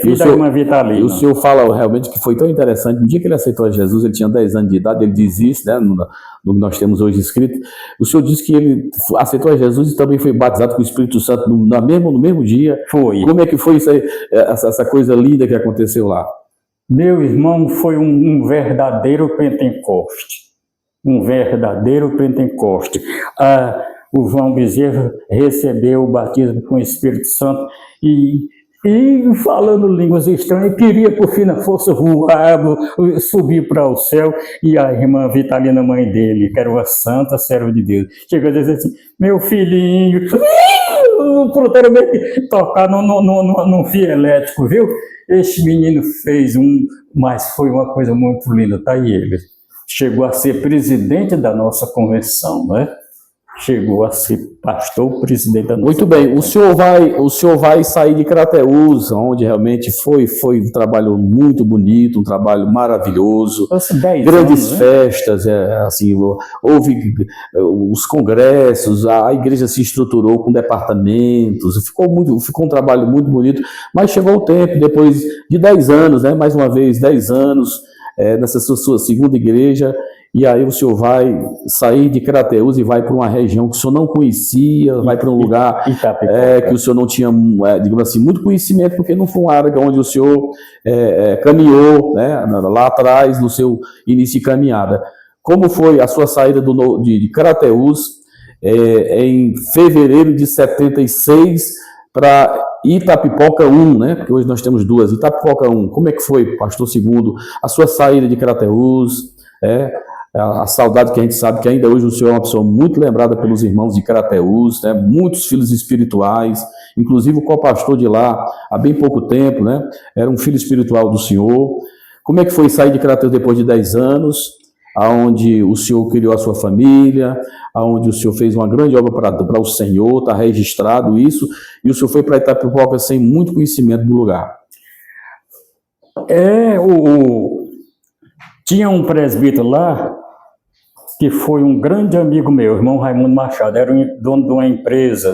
Filho da irmã Vitalina. E o senhor fala realmente que foi tão interessante. No dia que ele aceitou a Jesus, ele tinha 10 anos de idade, ele diz isso, né? No que nós temos hoje escrito. O senhor disse que ele aceitou a Jesus e também foi batizado com o Espírito Santo no mesmo dia. Foi. Como é que foi isso aí, essa coisa linda que aconteceu lá? Meu irmão, foi um verdadeiro Pentecoste. Um verdadeiro Pentecoste. O João Bezerra recebeu o batismo com o Espírito Santo e e falando línguas estranhas, queria por fim na força voar, subir para o céu, e a irmã Vitalina, mãe dele, que era uma santa serva de Deus, chegou a dizer assim, meu filhinho, fronteiramente tocar num fio elétrico, viu? Este menino fez mas foi uma coisa muito linda, tá aí ele. Chegou a ser presidente da nossa convenção, né? Chegou a ser pastor, presidente da nossa Muito bem, o senhor vai sair de Crateús, onde realmente foi um trabalho muito bonito, um trabalho maravilhoso, grandes festas, assim, houve os congressos, a igreja se estruturou com departamentos, ficou um trabalho muito bonito, mas chegou o tempo, depois de 10 anos, né, mais uma vez, 10 anos, nessa sua segunda igreja, e aí o senhor vai sair de Crateús e vai para uma região que o senhor não conhecia, vai para um lugar que o senhor não tinha, digamos assim, muito conhecimento, porque não foi uma área onde o senhor caminhou, né, lá atrás, no seu início de caminhada. Como foi a sua saída de Crateús em fevereiro de 76 para Itapipoca 1, né? Porque hoje nós temos duas, Itapipoca 1. Como é que foi, pastor Segundo, a sua saída de Crateús, a saudade que a gente sabe que ainda hoje o senhor é uma pessoa muito lembrada pelos irmãos de Crateús, né? Muitos filhos espirituais, inclusive o co-pastor de lá, há bem pouco tempo, né? Era um filho espiritual do senhor. Como é que foi sair de Crateús depois de 10 anos, aonde o senhor criou a sua família, aonde o senhor fez uma grande obra para o Senhor, está registrado isso, e o senhor foi para Itapipoca sem muito conhecimento do lugar? Tinha um presbítero lá, que foi um grande amigo meu, irmão Raimundo Machado, era o dono de uma empresa,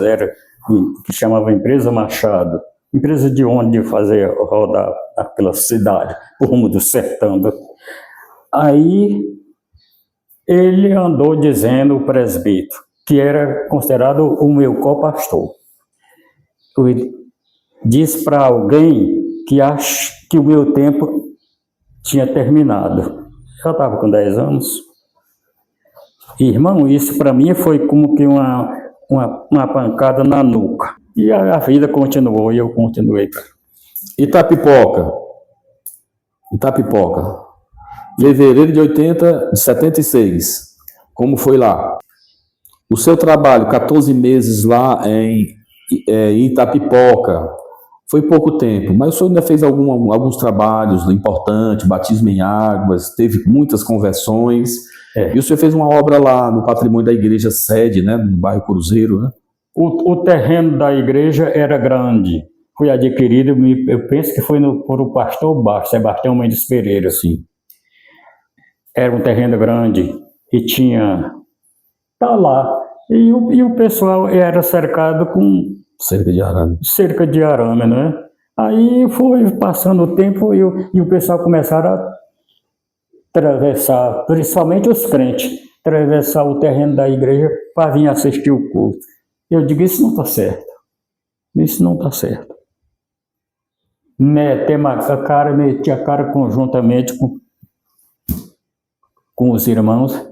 que chamava Empresa Machado, empresa de ônibus de fazer rodar pela cidade, por rumo do sertão. Aí ele andou dizendo, o presbítero, que era considerado o meu co-pastor. Disse para alguém que o meu tempo tinha terminado. Eu estava com 10 anos. Irmão, isso para mim foi como que uma pancada na nuca. E a vida continuou e eu continuei. Itapipoca. Fevereiro de 76. Como foi lá? O seu trabalho, 14 meses lá em Itapipoca, foi pouco tempo, mas o senhor ainda fez alguns trabalhos importantes, batismo em águas, teve muitas conversões, e o senhor fez uma obra lá no patrimônio da igreja sede, né, no bairro Cruzeiro, né? O terreno da igreja era grande, foi adquirido, eu penso que foi por o pastor Baixo, Sebastião Mendes Pereira. Sim. Era um terreno grande e tinha... Tá lá. E o pessoal era cercado com... Cerca de arame, né? Aí foi passando o tempo e o pessoal começaram a atravessar, principalmente os crentes, atravessar o terreno da igreja para vir assistir o culto. Eu digo, isso não está certo. Isso não está certo. Meti a cara conjuntamente com os irmãos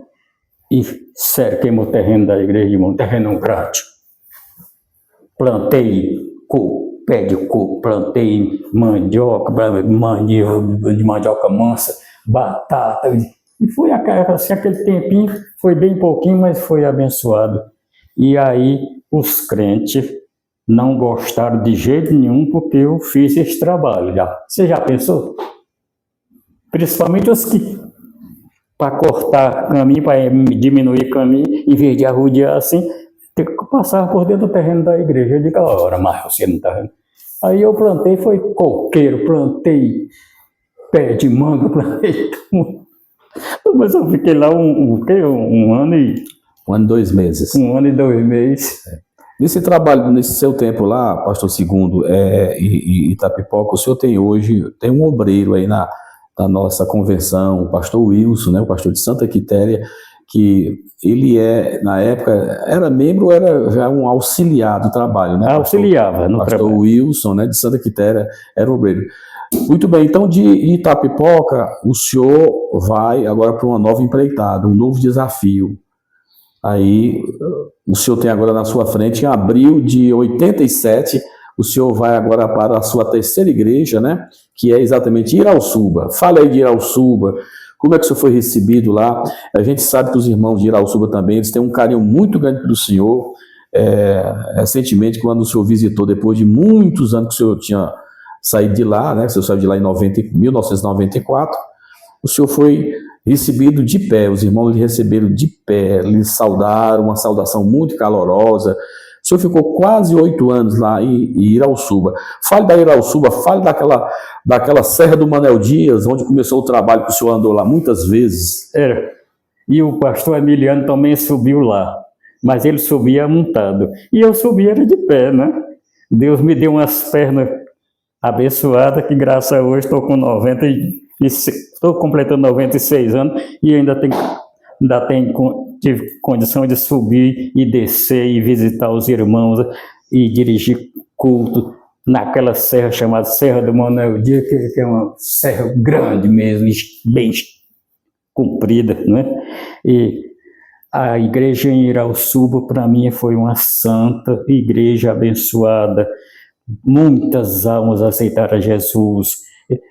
e cerquemos o terreno da igreja, um terreno grande. Plantei pé de coco, plantei mandioca, de mandioca mansa, batata, e foi assim, aquele tempinho, foi bem pouquinho, mas foi abençoado. E aí os crentes não gostaram de jeito nenhum porque eu fiz esse trabalho já. Você já pensou? Principalmente os que, para cortar caminho, para diminuir caminho, em vez de arrodear assim, passava por dentro do terreno da igreja. Eu digo, ora, mas você não está vendo. Aí eu plantei, foi coqueiro, plantei pé de manga, plantei tudo. Mas eu fiquei lá um ano e... 1 ano e 2 meses. 1 ano e 2 meses. Nesse trabalho, nesse seu tempo lá, pastor Segundo, em Itapipoca, o senhor tem um obreiro aí na nossa convenção, o pastor Wilson, né, o pastor de Santa Quitéria, que ele na época, era membro ou era já um auxiliar do trabalho, né? Auxiliava no pastor trabalho. Wilson, né, de Santa Quitéria, era obreiro. Muito bem, então de Itapipoca, o senhor vai agora para uma nova empreitada, um novo desafio. Aí, o senhor tem agora na sua frente, em abril de 87, o senhor vai agora para a sua terceira igreja, né? Que é exatamente Irauçuba. Fala aí de Irauçuba, como é que o senhor foi recebido lá? A gente sabe que os irmãos de Irauçuba também, eles têm um carinho muito grande pelo senhor. Recentemente, quando o senhor visitou, depois de muitos anos que o senhor tinha saído de lá, né? O senhor saiu de lá em 1994, o senhor foi recebido de pé, os irmãos lhe receberam de pé, lhe saudaram, uma saudação muito calorosa. O senhor ficou quase 8 anos lá em Irauçuba. Fale da Irauçuba, fale daquela Serra do Manel Dias, onde começou o trabalho que o senhor andou lá muitas vezes. Era. E o pastor Emiliano também subiu lá, mas ele subia montado. E eu subia de pé, né? Deus me deu umas pernas abençoadas, que graças a hoje estou com 96, estou completando 96 anos e tive condição de subir e descer e visitar os irmãos e dirigir culto naquela serra chamada Serra do Manuel Dias, que é uma serra grande mesmo, bem comprida, né? E a igreja em Irauçuba, para mim, foi uma santa igreja abençoada. Muitas almas aceitaram a Jesus.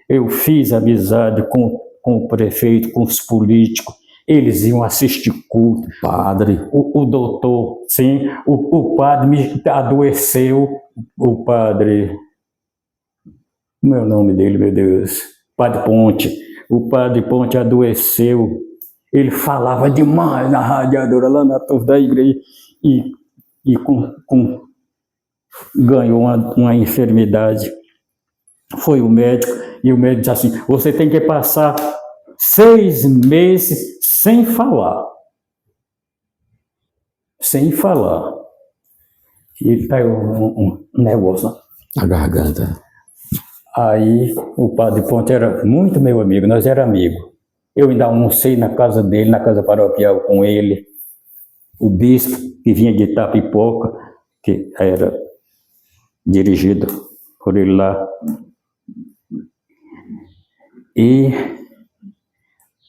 Eu fiz amizade com o prefeito, com os políticos. Eles iam assistir culto. Padre. O doutor, sim. O padre me adoeceu. O padre... Como é o nome dele, meu Deus? Padre Ponte. O padre Ponte adoeceu. Ele falava demais na radiadora lá na torre da igreja e ganhou uma enfermidade. Foi o médico e o médico disse assim: você tem que passar 6 meses sem falar. Sem falar. E pegou um negócio, né? A garganta. Aí o padre Ponte era muito meu amigo, nós éramos amigos. Eu ainda almocei na casa dele, na casa paroquial com ele. O bispo, que vinha de Itapipoca, que era dirigido por ele lá. E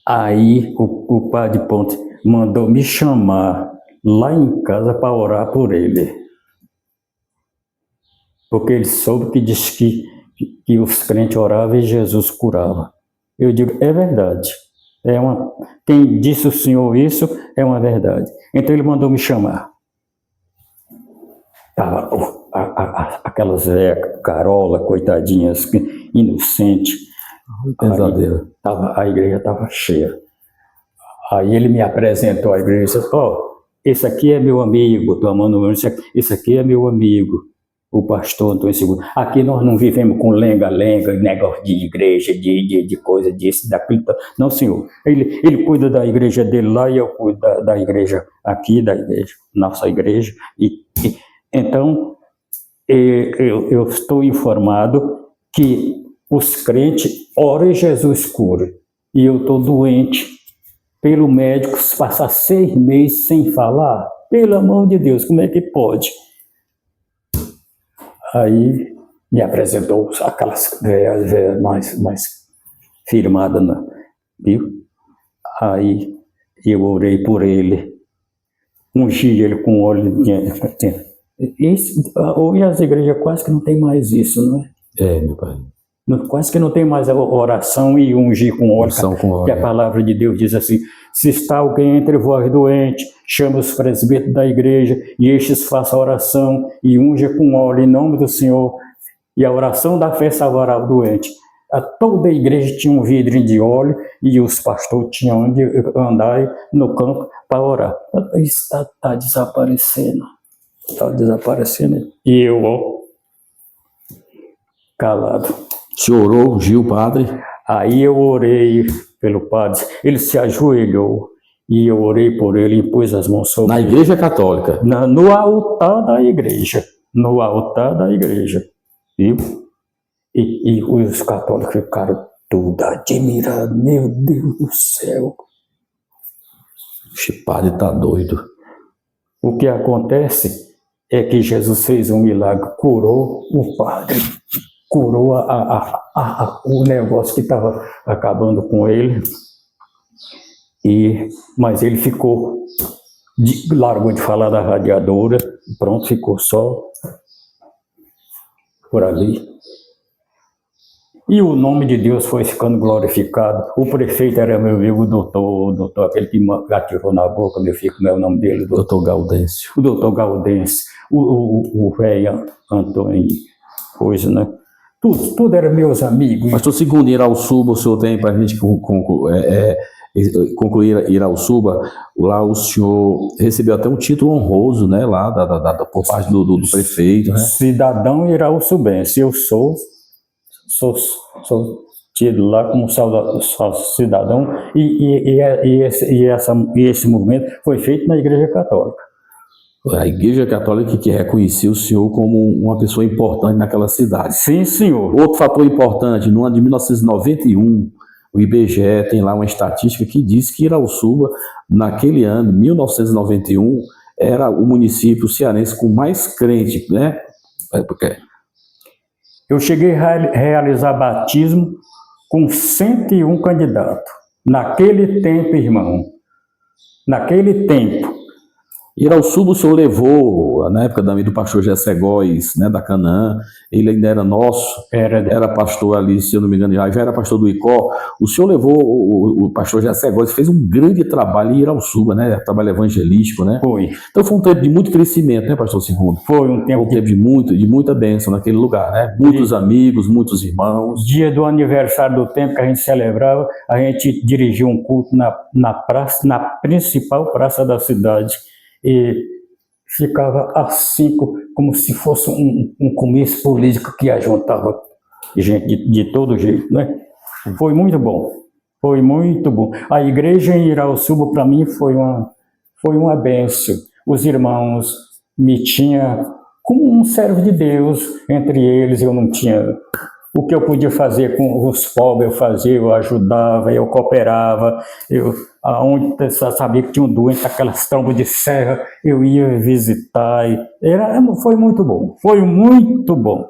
aí o padre Ponte mandou me chamar lá em casa para orar por ele. Porque ele soube que disse que os crentes oravam e Jesus curava. Eu digo, é verdade. Quem disse o Senhor isso é uma verdade. Então ele mandou me chamar. Aquelas velhas, Carola, coitadinhas, inocente. Pesadelo. A igreja estava cheia. Aí ele me apresentou à igreja e disse: esse aqui é meu amigo, tua mão, esse aqui é meu amigo, o pastor Antônio Seguro. Aqui nós não vivemos com lenga-lenga, negócio de igreja, de coisa disso, daquilo. Não, senhor. Ele cuida da igreja dele lá e eu cuido da igreja aqui, da igreja, nossa igreja. Então, eu estou informado que os crentes oram e Jesus cura. E eu estou doente. Pelo médico, passar 6 meses sem falar, pelo amor de Deus, como é que pode? Aí me apresentou aquelas velhas mais firmadas, viu? Aí eu orei por ele, ungi ele com óleo. Hoje as igrejas quase que não tem mais isso, não é? Meu pai. Quase que não tem mais a oração e ungir com óleo. Que a palavra de Deus diz assim: se está alguém entre vós doente, chama os presbíteros da igreja e estes façam a oração e unja com óleo em nome do Senhor. E a oração da fé salvará o doente. Toda a igreja tinha um vidrinho de óleo e os pastores tinham onde andar no campo para orar. Isso está desaparecendo. Está desaparecendo. E eu, calado. O senhor orou, ungiu o padre? Aí eu orei pelo padre, ele se ajoelhou e eu orei por ele e pus as mãos sobre ele. Na igreja católica? No altar da igreja, no altar da igreja, viu? E os católicos ficaram tudo admirados, meu Deus do céu. Esse padre está doido. O que acontece é que Jesus fez um milagre, curou o padre. Curou o negócio que estava acabando com ele, mas ele largou de falar da radiadora, pronto, ficou só por ali. E o nome de Deus foi ficando glorificado. O prefeito era meu amigo, o doutor, aquele que me atirou na boca, meu filho, como é o nome dele? Doutor Gaudêncio. O doutor Gaudêncio, o velho Antônio, coisa, né? Tudo era meus amigos. Pastor Segundo, em Irauçuba, o senhor tem para a gente concluir Irauçuba, lá o senhor recebeu até um título honroso, né, lá por parte do prefeito, né? Cidadão irauçubense, eu sou tido lá como cidadão, e esse movimento foi feito na Igreja Católica. A Igreja Católica que reconheceu o senhor como uma pessoa importante naquela cidade. Sim, senhor. Outro fator importante, no ano de 1991, o IBGE tem lá uma estatística que diz que Irauçuba, naquele ano, 1991, era o município cearense com mais crente, né? Eu cheguei a realizar batismo com 101 candidatos. Naquele tempo, irmão, naquele tempo. Irauçuba o senhor levou, na época também do pastor Gessé Góes, né, da Canaã, ele ainda era nosso, era pastor ali, se eu não me engano, já era pastor do Icó. O senhor levou o pastor Gessé Góes, fez um grande trabalho em Irauçuba, né, trabalho evangelístico, né? Foi. Então foi um tempo de muito crescimento, né, pastor Segundo? Foi um tempo de muita bênção naquele lugar, né? Muitos amigos, muitos irmãos. Dia do aniversário do tempo que a gente celebrava, a gente dirigiu um culto na praça, na principal praça da cidade. E ficava assim, como se fosse um comício político que ajuntava gente de todo jeito, né? Foi muito bom, foi muito bom. A igreja em Irauçuba, para mim, foi uma bênção. Os irmãos me tinham como um servo de Deus, entre eles eu não tinha. O que eu podia fazer com os pobres, eu fazia, eu ajudava, eu cooperava, aonde eu sabia que tinha um doente, aquelas trombas de serra, eu ia visitar. Foi muito bom, foi muito bom.